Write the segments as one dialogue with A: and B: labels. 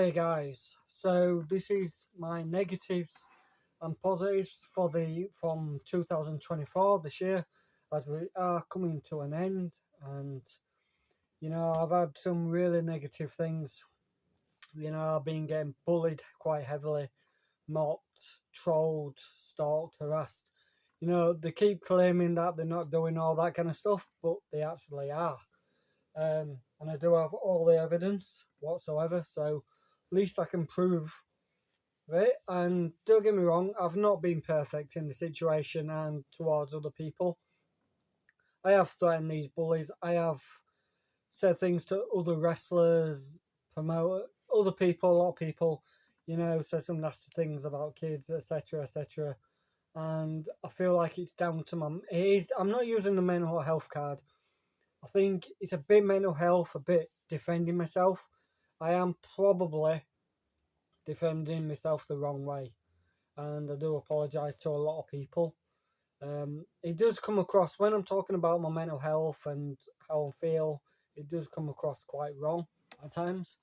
A: Okay, guys. So this is my negatives and positives for the from 2024 this year, as we are coming to an end. And I've had some really negative things. I've been getting bullied quite heavily, mocked, trolled, stalked, harassed. They keep claiming that they're not doing all that kind of stuff, but they actually are. And I do have all the evidence whatsoever, so at least I can prove it. And don't get me wrong, I've not been perfect in the situation and towards other people. I have threatened these bullies. I have said things to other wrestlers, promote other people, a lot of people. Said some nasty things about kids, etc., etc. And I feel like it's down to my. It is. I'm not using the mental health card. I think it's a bit mental health, a bit defending myself. I am probably defending myself the wrong way, and I do apologise to a lot of people. It does come across when I'm talking about my mental health and how I feel. It does come across quite wrong at times,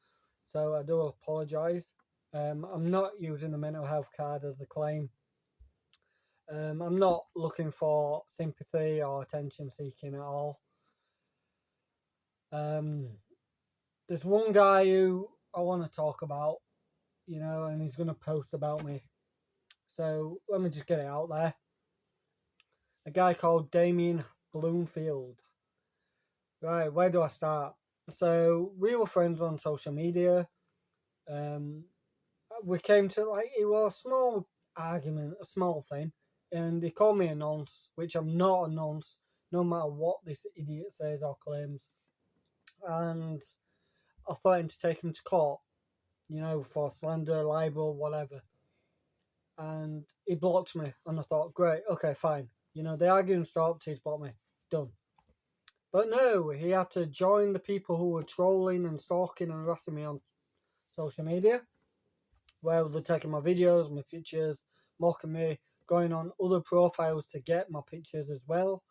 A: so I do apologise. I'm not using the mental health card as a claim. I'm not looking for sympathy or attention seeking at all. There's one guy who I want to talk about, and he's going to post about me. So let me just get it out there. A guy called Damien Bloomfield. Right, where do I start? So we were friends on social media. We came to it was a small argument, a small thing, and he called me a nonce, which I'm not a nonce, no matter what this idiot says or claims. And I threatened to take him to court, for slander, libel, whatever. And he blocked me, and I thought, great, okay, fine. The arguing stopped, he's blocked me, done. But no, he had to join the people who were trolling and stalking and harassing me on social media, where they're taking my videos, my pictures, mocking me, going on other profiles to get my pictures as well.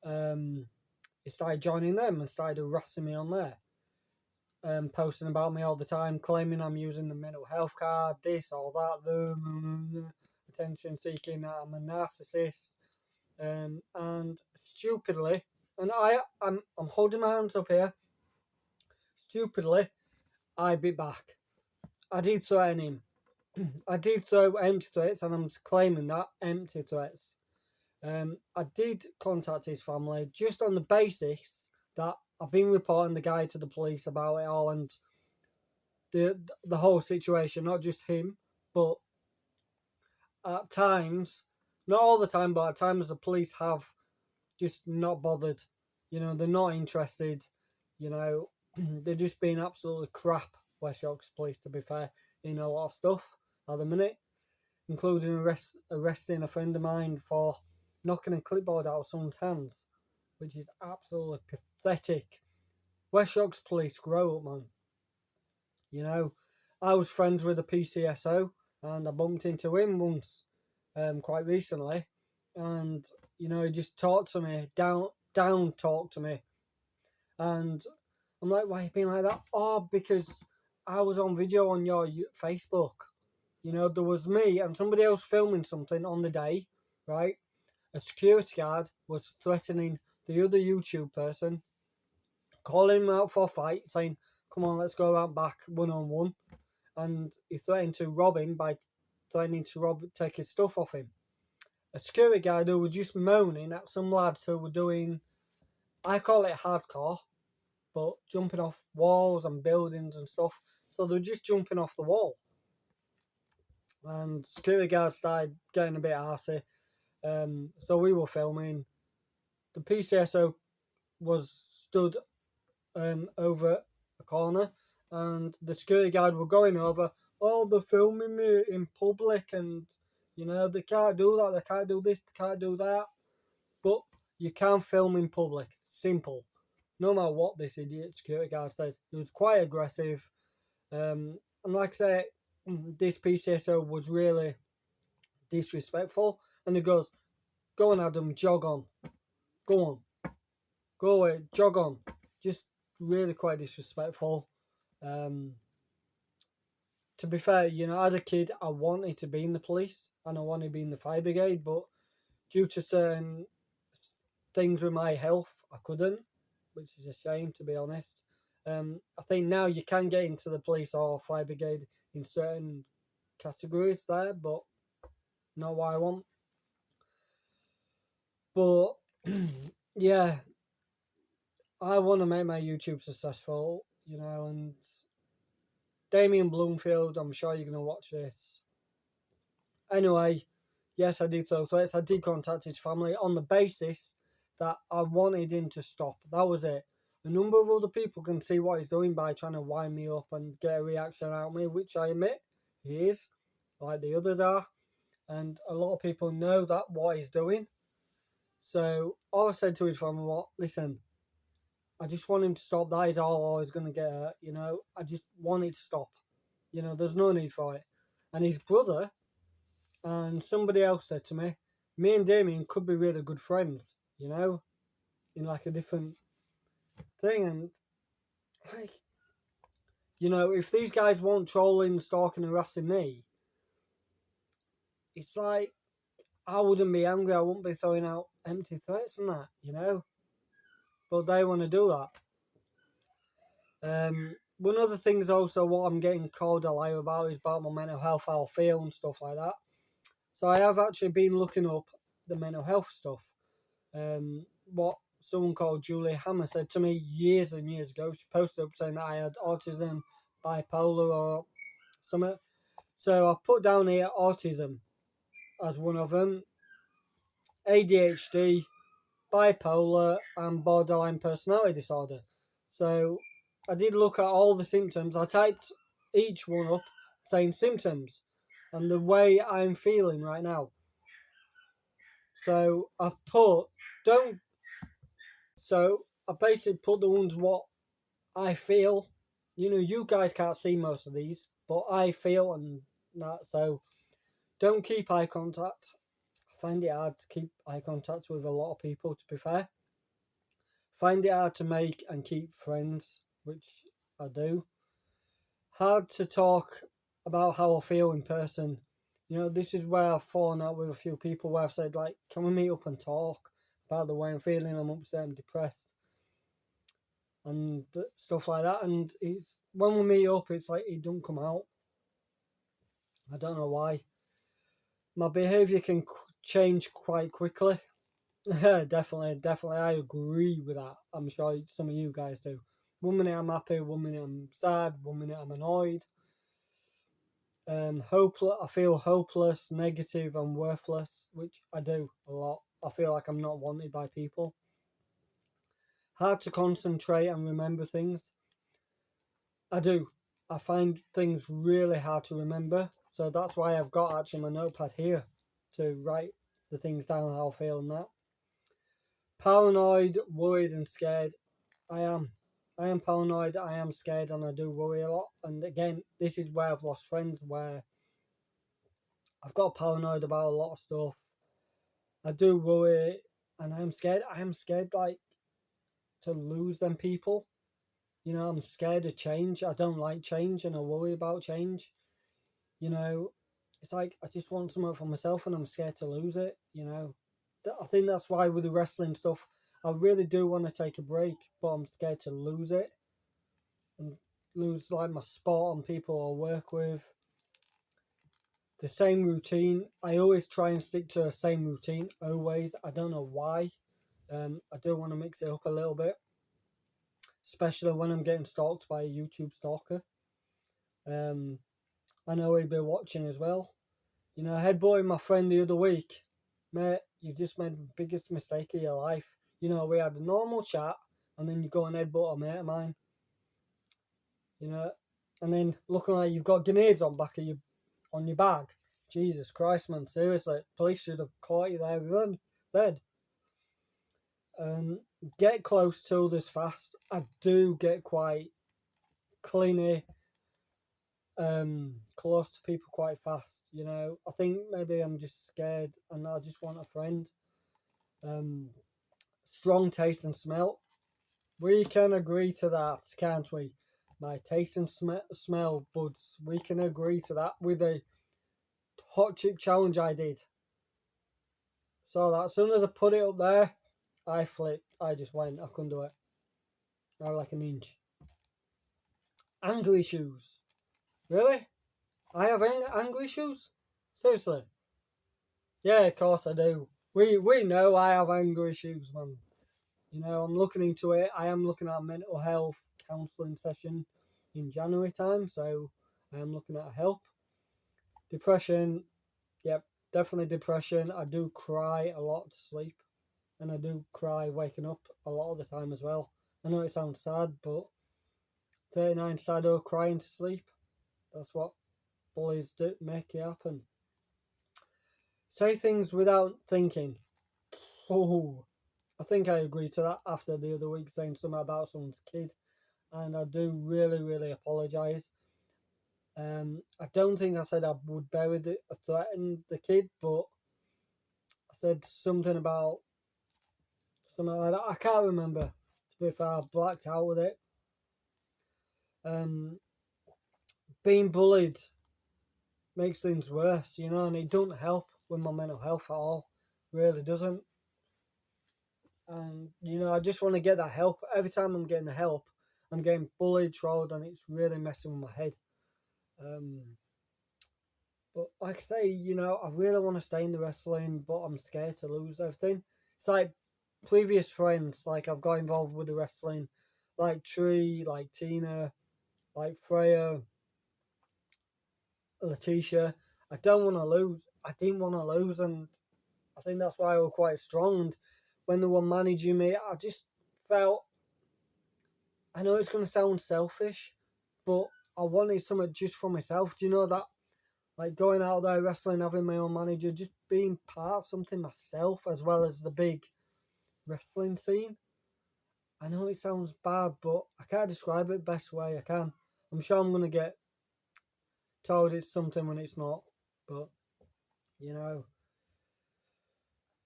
A: He started joining them and started harassing me on there. Posting about me all the time, claiming I'm using the mental health card, this or that, attention seeking, that I'm a narcissist, and stupidly, and I'm holding my hands up here. Stupidly, I bit back. I did threaten him. I did throw empty threats, and I'm claiming that empty threats. I did contact his family just on the basis that I've been reporting the guy to the police about it all and the whole situation, not just him, but at times, not all the time, but at times the police have just not bothered. They're not interested. They're just being absolutely crap, West Yorkshire Police, to be fair, in a lot of stuff at the minute, including arresting a friend of mine for knocking a clipboard out of someone's hands, which is absolutely pathetic. West Yorkshire Police, grow up, man. I was friends with a PCSO, and I bumped into him once, quite recently, and he just talked to me, down talked to me, and I'm like, why are you being like that? Oh, because I was on video on your Facebook. There was me and somebody else filming something on the day, right? A security guard was threatening the other YouTube person, calling him out for a fight, saying, come on, let's go out back one-on-one. And he threatened to rob him by threatening to take his stuff off him. A security guard who was just moaning at some lads who were doing, I call it hardcore, but jumping off walls and buildings and stuff. So they're just jumping off the wall. And security guards started getting a bit arsey. So we were filming. The PCSO was stood over a corner, and the security guard were going over, oh, they're filming me in public, and they can't do that, they can't do this, they can't do that. But you can film in public. Simple. No matter what this idiot security guard says. He was quite aggressive. And like I say, this PCSO was really disrespectful. And he goes, go on, Adam, jog on. Go on. Go away, jog on. Just really quite disrespectful. to be fair, as a kid, I wanted to be in the police and I wanted to be in the fire brigade, but due to certain things with my health, I couldn't, which is a shame, to be honest. I think now you can get into the police or fire brigade in certain categories there, but not what I want. But yeah, I want to make my YouTube successful, and Damien Bloomfield, I'm sure you're going to watch this. Anyway, yes, I did throw threats. I did contact his family on the basis that I wanted him to stop. That was it. A number of other people can see what he's doing by trying to wind me up and get a reaction out of me, which I admit he is, like the others are. And a lot of people know that what he's doing. So all I said to his family was, listen, I just want him to stop. That is all I was going to get hurt, I just want it to stop. There's no need for it. And his brother and somebody else said to me and Damien could be really good friends, in like a different thing. And like, if these guys weren't trolling, stalking, harassing me, it's like I wouldn't be angry. I wouldn't be throwing out empty threats and that, But they want to do that. One of the things also what I'm getting called a liar about is about my mental health, how I feel and stuff like that. So I have actually been looking up the mental health stuff. What someone called Julie Hammer said to me years and years ago. She posted up saying that I had autism, bipolar or something. So I put down here autism as one of them, ADHD, bipolar and borderline personality disorder. So I did look at all the symptoms. I typed each one up saying symptoms and the way I'm feeling right now. So I basically put the ones what I feel. You guys can't see most of these, but I feel and that. So don't keep eye contact. I find it hard to keep eye contact with a lot of people, to be fair. Find it hard to make and keep friends, which I do. Hard to talk about how I feel in person. This is where I've fallen out with a few people where I've said, like, can we meet up and talk about the way I'm feeling? I'm upset, I'm depressed, and stuff like that. And it's when we meet up, it's like it don't come out. I don't know why. My behaviour can change quite quickly. Definitely, I agree with that. I'm sure some of you guys do. 1 minute I'm happy, 1 minute I'm sad, 1 minute I'm annoyed. Hopeless. I feel hopeless, negative, and worthless, which I do a lot. I feel like I'm not wanted by people. Hard to concentrate and remember things. I do. I find things really hard to remember, so that's why I've got actually my notepad here to write the things down, how I feel and that. Paranoid, worried, and scared. I am paranoid, I am scared, and I do worry a lot. And again, this is where I've lost friends, where I've got paranoid about a lot of stuff. I do worry, and I am scared. I am scared, like, to lose them people. I'm scared of change. I don't like change, and I worry about change. It's like I just want something for myself, and I'm scared to lose it. I think that's why with the wrestling stuff, I really do want to take a break, but I'm scared to lose it and lose like my spot on people I work with. The same routine. I always try and stick to the same routine, always. I don't know why. I do want to mix it up a little bit, especially when I'm getting stalked by a YouTube stalker. I know he'll be watching as well. Headbutting my friend the other week. Mate, you just made the biggest mistake of your life. We had a normal chat, and then you go and headbutt a mate of mine. And then looking like you've got grenades on your bag. Jesus Christ, man, seriously, police should have caught you there then. Get close to others fast. I do get quite clingy, close to people quite fast. I think maybe I'm just scared and I just want a friend. Strong taste and smell. We can agree to that, can't we? my taste and smell buds. We can agree to that with a hot chip challenge I did. So that as soon as I put it up there, I flipped. I just went. I couldn't do it. I was like an inch. Anger issues. Really? I have anger issues? Seriously? Yeah, of course I do. We know I have anger issues, man. You know, I'm looking into it. I am looking at a mental health counselling session in January time, so I am looking at help. Depression, yep, definitely depression. I do cry a lot to sleep, and I do cry waking up a lot of the time as well. I know it sounds sad, but 39 Sado crying to sleep, that's what bullies do, make it happen. Say things without thinking. Oh, I think I agreed to that after the other week saying something about someone's kid, and I do really, really apologise. I don't think I said I would bury threaten the kid, but I said something about something like that. I can't remember. To be fair, I blacked out with it. Being bullied makes things worse, you know, and it doesn't help with my mental health at all. Really doesn't. And, you know, I just want to get that help. Every time I'm getting the help, I'm getting bullied, trolled, and it's really messing with my head. But like I say, you know, I really want to stay in the wrestling, but I'm scared to lose everything. It's like previous friends, like I've got involved with the wrestling, like Tree, like Tina, like Freya, Letitia. I don't want to lose. I didn't want to lose, and I think that's why I was quite strong. And when they were managing me, I just felt, I know it's going to sound selfish, but I wanted something just for myself. Do you know that? Like going out there wrestling, having my own manager, just being part of something myself as well as the big wrestling scene. I know it sounds bad, but I can't describe it the best way I can. I'm sure I'm going to get told it's something when it's not, but, you know.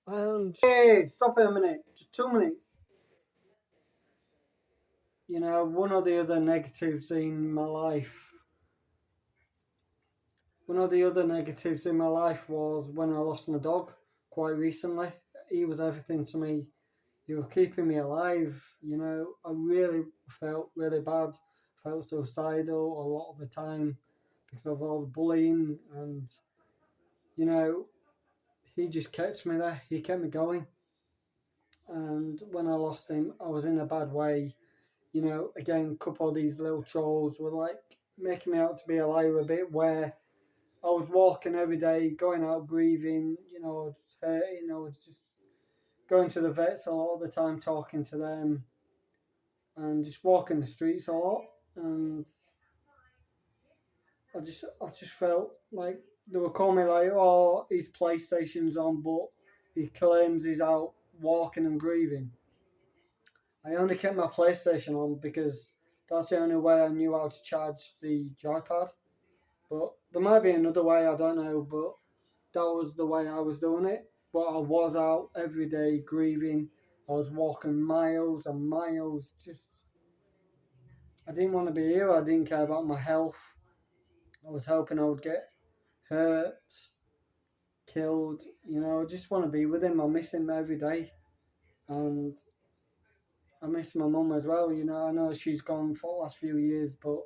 A: And, hey, stop it a minute, just 2 minutes. You know, one of the other negatives in my life, was when I lost my dog quite recently. He was everything to me. He was keeping me alive. You know, I really felt really bad. Felt suicidal a lot of the time because of all the bullying, and you know, he just kept me there. He kept me going. And when I lost him, I was in a bad way. You know, again, a couple of these little trolls were like making me out to be a liar a bit, where I was walking every day, going out grieving, you know, I was hurting, I was just going to the vets a lot of the time, talking to them, and just walking the streets a lot. And I just felt like they were calling me like, oh, his PlayStation's on, but he claims he's out walking and grieving. I only kept my PlayStation on because that's the only way I knew how to charge the joypad. But there might be another way, I don't know, but that was the way I was doing it. But I was out every day grieving. I was walking miles and miles. Just, I didn't want to be here. I didn't care about my health. I was hoping I would get hurt, killed. You know, I just want to be with him. I miss him every day. And I miss my mum as well. You know, I know she's gone for the last few years, but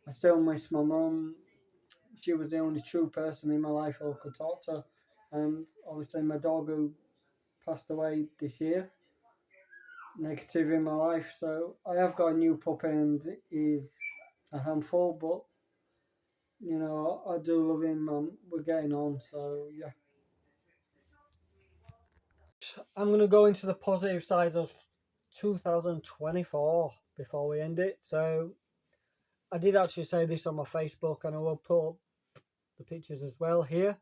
A: I still miss my mum. She was the only true person in my life who I could talk to. And obviously, my dog who passed away this year, negative in my life. So I have got a new puppy, and he's a handful, but you know, I do love him. We're getting on, so yeah. I'm going to go into the positive side of 2024 before we end it. So I did actually say this on my Facebook, and I will put up the pictures as well here.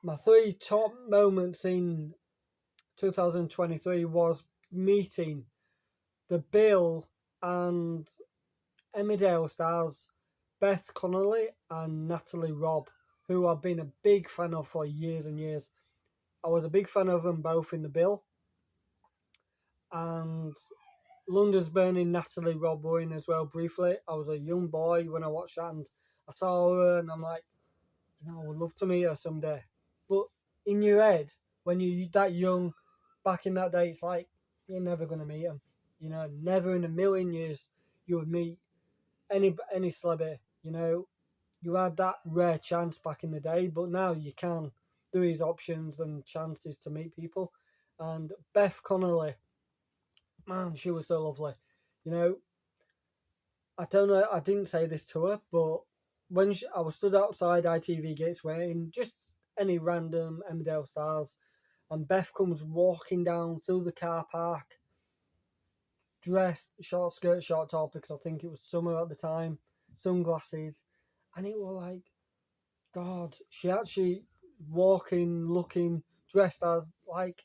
A: My 3 top moments in 2023 was meeting the Bill and Emmerdale stars Beth Connolly and Natalie Robb, who I've been a big fan of for years and years. I was a big fan of them both in the Bill, and London's Burning, Natalie Robb were in as well briefly. I was a young boy when I watched that, and I saw her, and I'm like, I would love to meet her someday. But in your head, when you're that young, back in that day, it's like, you're never going to meet them. Never in a million years you would meet any celebrity. You had that rare chance back in the day, but now you can do these options and chances to meet people. And Beth Connolly, man, she was so lovely. I don't know, I didn't say this to her, but when I was stood outside ITV Gates waiting, just any random Emmerdale stars, and Beth comes walking down through the car park, dressed, short skirt, short top, because I think it was summer at the time, sunglasses, and it was like, God, she actually walking, looking, dressed as like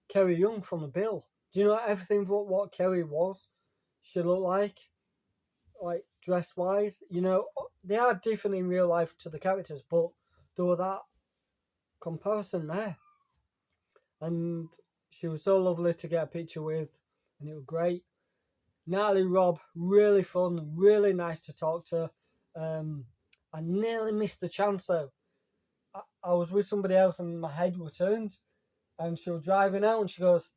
A: Kerry Young from The Bill. Do you know everything what Kerry was? She looked like dress wise. They are different in real life to the characters, but there was that comparison there. And she was so lovely to get a picture with, and it was great. Natalie Robb, really fun, really nice to talk to. I nearly missed the chance though. I was with somebody else and my head was turned, and she was driving out and she goes,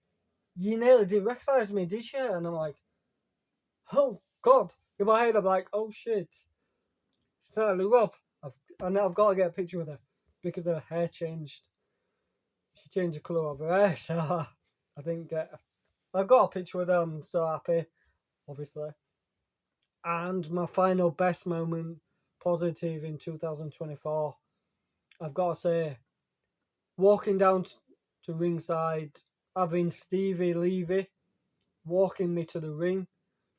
A: "You nearly didn't recognise me, did you?" And I'm like, "Oh God!" In my head, I'm like, "Oh shit!" It's Natalie Robb. I've got to get a picture with her because her hair changed. She changed the colour of her hair, so I didn't get. I got a picture with her. I'm so happy, obviously. And my final best moment, positive in 2024, I've got to say, walking down to ringside, having Stevie Levy walking me to the ring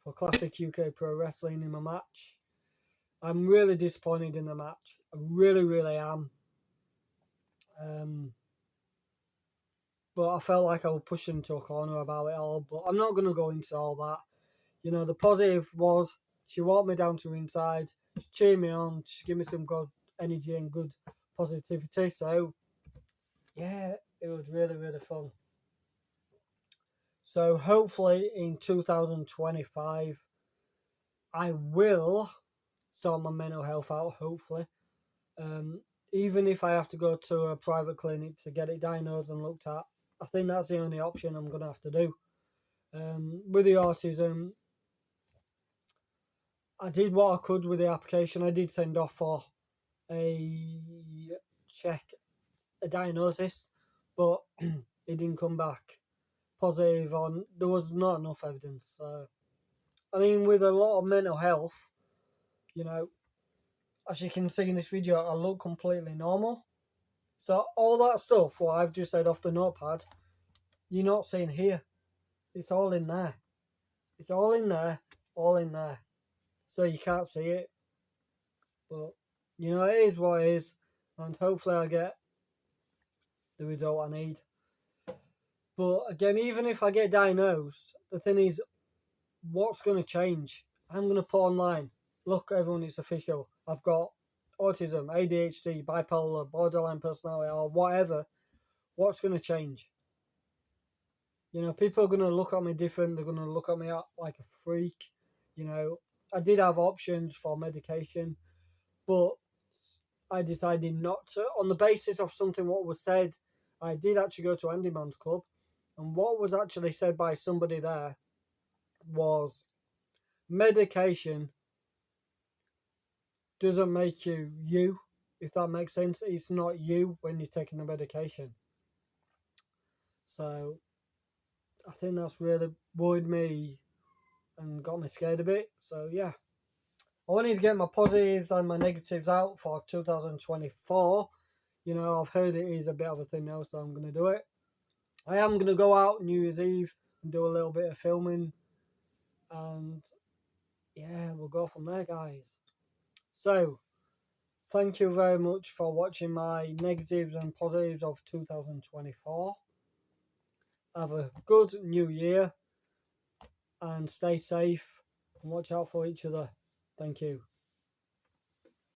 A: for Classic UK Pro Wrestling in my match. I'm really disappointed in the match. I really, really am. But I felt like I was pushed into a corner about it all. But I'm not going to go into all that. The positive was she walked me down to ringside, she cheered me on, she gave me some good energy and good positivity. So, yeah, it was really, really fun. So, hopefully in 2025, I will sort my mental health out, hopefully. Even if I have to go to a private clinic to get it diagnosed and looked at, I think that's the only option I'm going to have to do. With the autism, I did what I could with the application. I did send off for a diagnosis, but it didn't come back positive on. There was not enough evidence. So, I mean, with a lot of mental health, as you can see in this video, I look completely normal. So all that stuff, what I've just said off the notepad, you're not seeing here. It's all in there. It's all in there, all in there. So you can't see it. But, it is what it is. And hopefully I get the result I need. But again, even if I get diagnosed, the thing is, what's going to change? I'm going to put online, look, everyone, it's official. I've got autism, ADHD, bipolar, borderline personality, or whatever. What's going to change? People are going to look at me different. They're going to look at me like a freak. I did have options for medication, but I decided not to. On the basis of something what was said, I did actually go to Andy Man's Club, and what was actually said by somebody there was medication doesn't make you, if that makes sense. It's not you when you're taking the medication. So I think that's really worried me and got me scared a bit. So yeah, I wanted to get my positives and my negatives out for 2024. I've heard it is a bit of a thing now, so I'm going to do it. I am going to go out New Year's Eve and do a little bit of filming. And yeah, we'll go from there, guys. So, thank you very much for watching my negatives and positives of 2024. Have a good new year and stay safe and watch out for each other. Thank you.